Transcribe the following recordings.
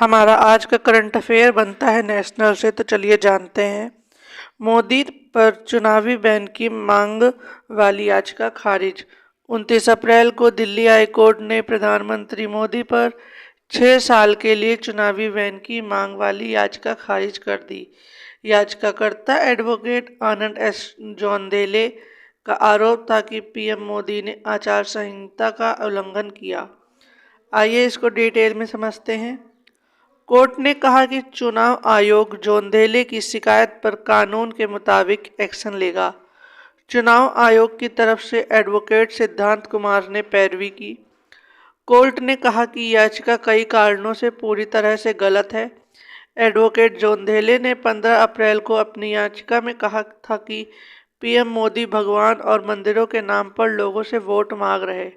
हमारा आज का करंट अफेयर बनता है नेशनल से, तो चलिए जानते हैं। मोदी पर चुनावी बैन की मांग वाली याचिका खारिज। 29 अप्रैल को दिल्ली हाई कोर्ट ने प्रधानमंत्री मोदी पर 6 साल के लिए चुनावी बैन की मांग वाली याचिका खारिज कर दी। याचिकाकर्ता एडवोकेट आनंद एस जोंधेले का आरोप था कि पीएम मोदी ने आचार संहिता का उल्लंघन किया। आइए इसको डिटेल में समझते हैं। कोर्ट ने कहा कि चुनाव आयोग जोंधेले की शिकायत पर कानून के मुताबिक एक्शन लेगा। चुनाव आयोग की तरफ से एडवोकेट सिद्धांत कुमार ने पैरवी की। कोर्ट ने कहा कि याचिका कई कारणों से पूरी तरह से गलत है। एडवोकेट जोंधेले ने 15 अप्रैल को अपनी याचिका में कहा था कि पीएम मोदी भगवान और मंदिरों के नाम पर लोगों से वोट मांग रहे।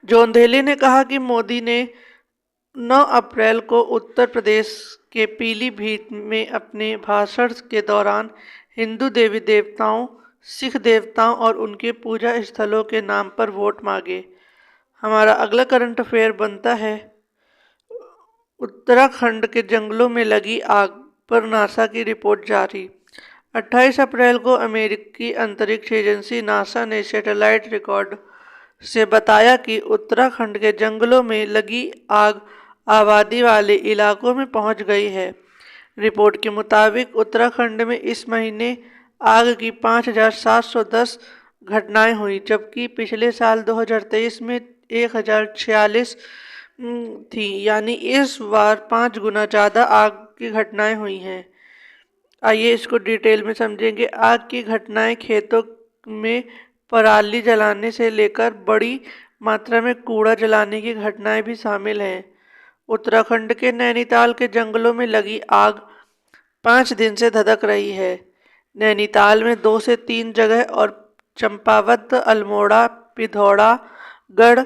जोंधेले ने कहा कि मोदी ने 9 अप्रैल को उत्तर प्रदेश के पीलीभीत में अपने भाषण के दौरान हिंदू देवी देवताओं, सिख देवताओं और उनके पूजा स्थलों के नाम पर वोट मांगे। हमारा अगला करंट अफेयर बनता है उत्तराखंड के जंगलों में लगी आग पर नासा की रिपोर्ट जारी। 28 अप्रैल को अमेरिकी अंतरिक्ष एजेंसी नासा ने सैटेलाइट रिकॉर्ड से बताया कि उत्तराखंड के जंगलों में लगी आग आबादी वाले इलाकों में पहुंच गई है। रिपोर्ट के मुताबिक उत्तराखंड में इस महीने आग की 5,710 घटनाएं हुई, जबकि पिछले साल 2023 में 1,046 थी, यानी इस बार 5 गुना ज़्यादा आग की घटनाएं हुई हैं। आइए इसको डिटेल में समझेंगे। आग की घटनाएं खेतों में पराली जलाने से लेकर बड़ी मात्रा में कूड़ा जलाने की घटनाएं भी शामिल हैं। उत्तराखंड के नैनीताल के जंगलों में लगी आग 5 दिन से धधक रही है। नैनीताल में 2 से 3 जगह और चंपावत, अल्मोड़ा, पिथौरा गढ़,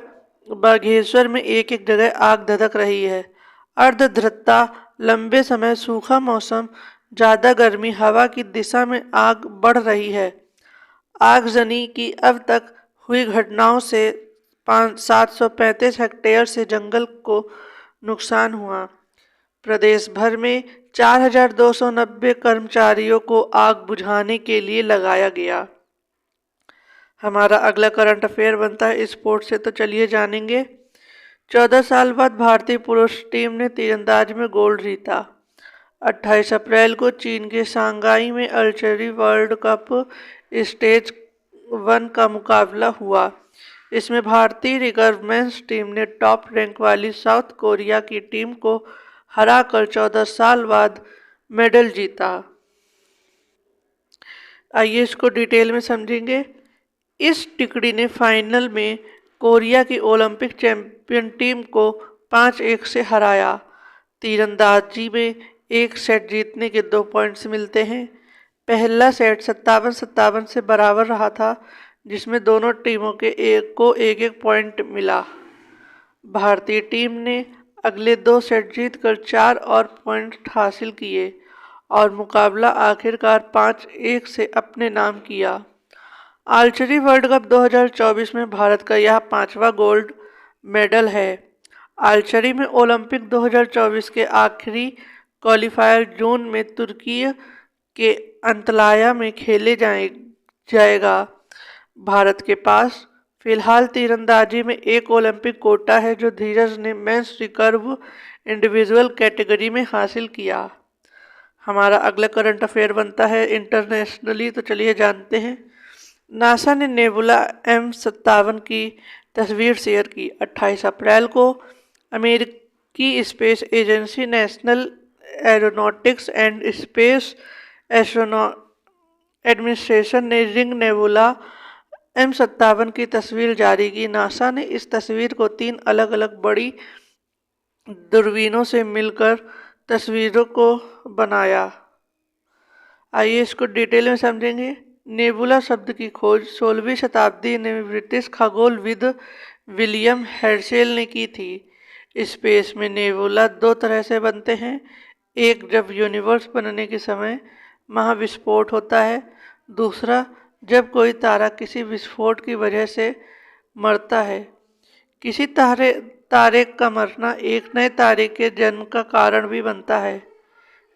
बागेश्वर में एक जगह आग धधक रही है। अर्धध्रुवता, लंबे समय सूखा मौसम, ज़्यादा गर्मी, हवा की दिशा में आग बढ़ रही है। आगजनी की अब तक हुई घटनाओं से 735 हेक्टेयर से जंगल को नुकसान हुआ। प्रदेश भर में 4,290 कर्मचारियों को आग बुझाने के लिए लगाया गया। हमारा अगला करंट अफेयर बनता है स्पोर्ट्स से, तो चलिए जानेंगे। 14 साल बाद भारतीय पुरुष टीम ने तीरंदाजी में गोल्ड जीता। 28 अप्रैल को चीन के सांगाई में आर्चरी वर्ल्ड कप स्टेज 1 का मुकाबला हुआ। इसमें भारतीय रिकर्व मेंस टीम ने टॉप रैंक वाली साउथ कोरिया की टीम को हराकर 14 साल बाद मेडल जीता। आइए इसको डिटेल में समझेंगे। इस टिकड़ी ने फाइनल में कोरिया की ओलंपिक चैंपियन टीम को 5-1 से हराया। तीरंदाजी में एक सेट जीतने के 2 पॉइंट्स मिलते हैं। पहला सेट 57-57 से बराबर रहा था, जिसमें दोनों टीमों के एक एक पॉइंट मिला। भारतीय टीम ने अगले 2 सेट जीतकर 4 और पॉइंट हासिल किए और मुकाबला आखिरकार 5-1 से अपने नाम किया। आर्चरी वर्ल्ड कप 2024 में भारत का यह 5वां गोल्ड मेडल है। आर्चरी में ओलंपिक 2024 के आखिरी क्वालिफायर जून में तुर्की के अंतलाया में खेले जाएगा। भारत के पास फिलहाल तीरंदाजी में एक ओलंपिक कोटा है, जो धीरज ने मेंस रिकर्व इंडिविजुअल कैटेगरी में हासिल किया। हमारा अगला करंट अफेयर बनता है इंटरनेशनली, तो चलिए जानते हैं। नासा ने नेबुला M57 की तस्वीर शेयर की। 28 अप्रैल को अमेरिकी space agency national aeronautics and space administration ने रिंग नेबुला M57 की तस्वीर जारी की। नासा ने इस तस्वीर को 3 अलग अलग बड़ी दूरबीनों से मिलकर तस्वीरों को बनाया। आइए इसको डिटेल में समझेंगे। नेबुला शब्द की खोज 16वीं शताब्दी में ब्रिटिश खगोलविद विलियम हेर्शेल ने की थी। स्पेस में नेबुला 2 तरह से बनते हैं। एक, जब यूनिवर्स बनने के समय महाविस्फोट होता है। दूसरा, जब कोई तारा किसी विस्फोट की वजह से मरता है। किसी तारे का मरना एक नए तारे के जन्म का कारण भी बनता है।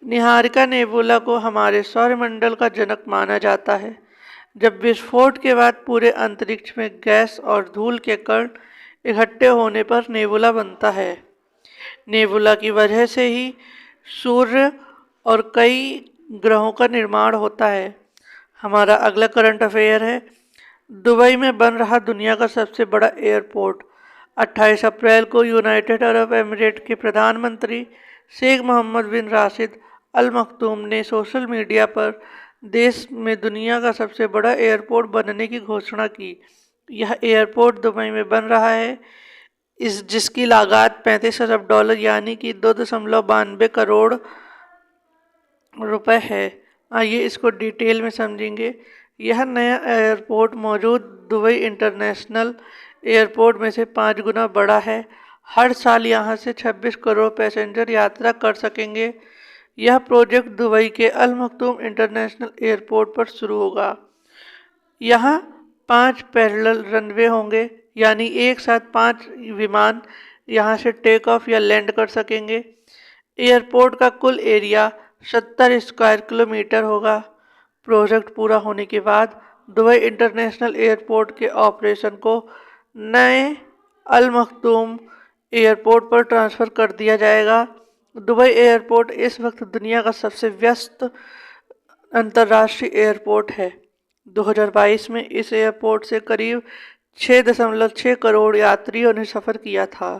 निहारिका नेबुला को हमारे सौरमंडल का जनक माना जाता है। जब विस्फोट के बाद पूरे अंतरिक्ष में गैस और धूल के कण इकट्ठे होने पर नेबुला बनता है। नेबुला की वजह से ही सूर्य और कई ग्रहों का निर्माण होता है। हमारा अगला करंट अफेयर है, दुबई में बन रहा दुनिया का सबसे बड़ा एयरपोर्ट। 28 अप्रैल को यूनाइटेड अरब एमिरेट के प्रधानमंत्री शेख मोहम्मद बिन राशिद अल मखदूम ने सोशल मीडिया पर देश में दुनिया का सबसे बड़ा एयरपोर्ट बनने की घोषणा की। यह एयरपोर्ट दुबई में बन रहा है, जिसकी लागत 35 अरब डॉलर यानी कि 2.92 करोड़ रुपए है। आइए इसको डिटेल में समझेंगे। यह नया एयरपोर्ट मौजूद दुबई इंटरनेशनल एयरपोर्ट में से 5 गुना बड़ा है। हर साल यहां से 26 करोड़ पैसेंजर यात्रा कर सकेंगे। यह प्रोजेक्ट दुबई के अल मखदूम इंटरनेशनल एयरपोर्ट पर शुरू होगा। यहाँ 5 पैरेलल रनवे होंगे, यानी एक साथ 5 विमान यहाँ से टेक ऑफ या लैंड कर सकेंगे। एयरपोर्ट का कुल एरिया 70 स्क्वायर किलोमीटर होगा। प्रोजेक्ट पूरा होने के बाद दुबई इंटरनेशनल एयरपोर्ट के ऑपरेशन को नए अल मखदूम एयरपोर्ट पर ट्रांसफ़र कर दिया जाएगा। दुबई एयरपोर्ट इस वक्त दुनिया का सबसे व्यस्त अंतर्राष्ट्रीय एयरपोर्ट है। 2022 में इस एयरपोर्ट से करीब 6.6 करोड़ यात्रियों ने सफ़र किया था।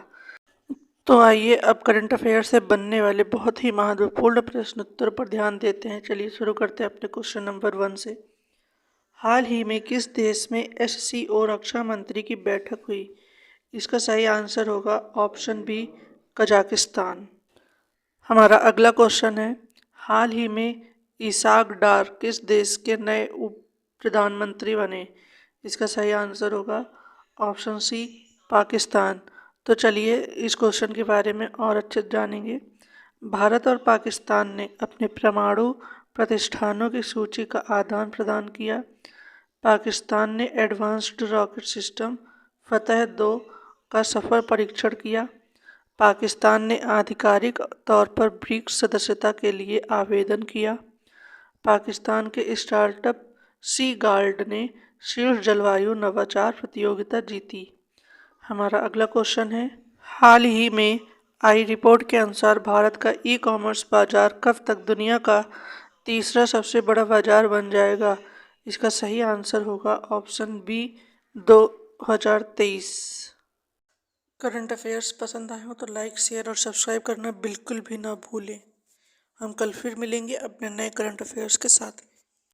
तो आइए अब करंट अफेयर से बनने वाले बहुत ही महत्वपूर्ण प्रश्न उत्तर पर ध्यान देते हैं। चलिए शुरू करते हैं अपने क्वेश्चन नंबर 1 से। हाल ही में किस देश में SCO रक्षा मंत्री की बैठक हुई? इसका सही आंसर होगा ऑप्शन बी, कजाकिस्तान। हमारा अगला क्वेश्चन है, हाल ही में इसाक डार किस देश के नए उप प्रधानमंत्री बने? इसका सही आंसर होगा ऑप्शन सी, पाकिस्तान। तो चलिए इस क्वेश्चन के बारे में और अच्छे जानेंगे। भारत और पाकिस्तान ने अपने परमाणु प्रतिष्ठानों की सूची का आदान प्रदान किया। पाकिस्तान ने एडवांस्ड रॉकेट सिस्टम फतह-2 का सफल परीक्षण किया। पाकिस्तान ने आधिकारिक तौर पर ब्रिक्स सदस्यता के लिए आवेदन किया। पाकिस्तान के स्टार्टअप सी गार्ड ने शीर्ष जलवायु नवाचार प्रतियोगिता जीती। हमारा अगला क्वेश्चन है, हाल ही में आई रिपोर्ट के अनुसार भारत का ई-कॉमर्स बाजार कब तक दुनिया का तीसरा सबसे बड़ा बाजार बन जाएगा? इसका सही आंसर होगा ऑप्शन बी, 2023। करंट अफेयर्स पसंद आए हो तो लाइक, शेयर और सब्सक्राइब करना बिल्कुल भी ना भूलें। हम कल फिर मिलेंगे अपने नए करंट अफेयर्स के साथ।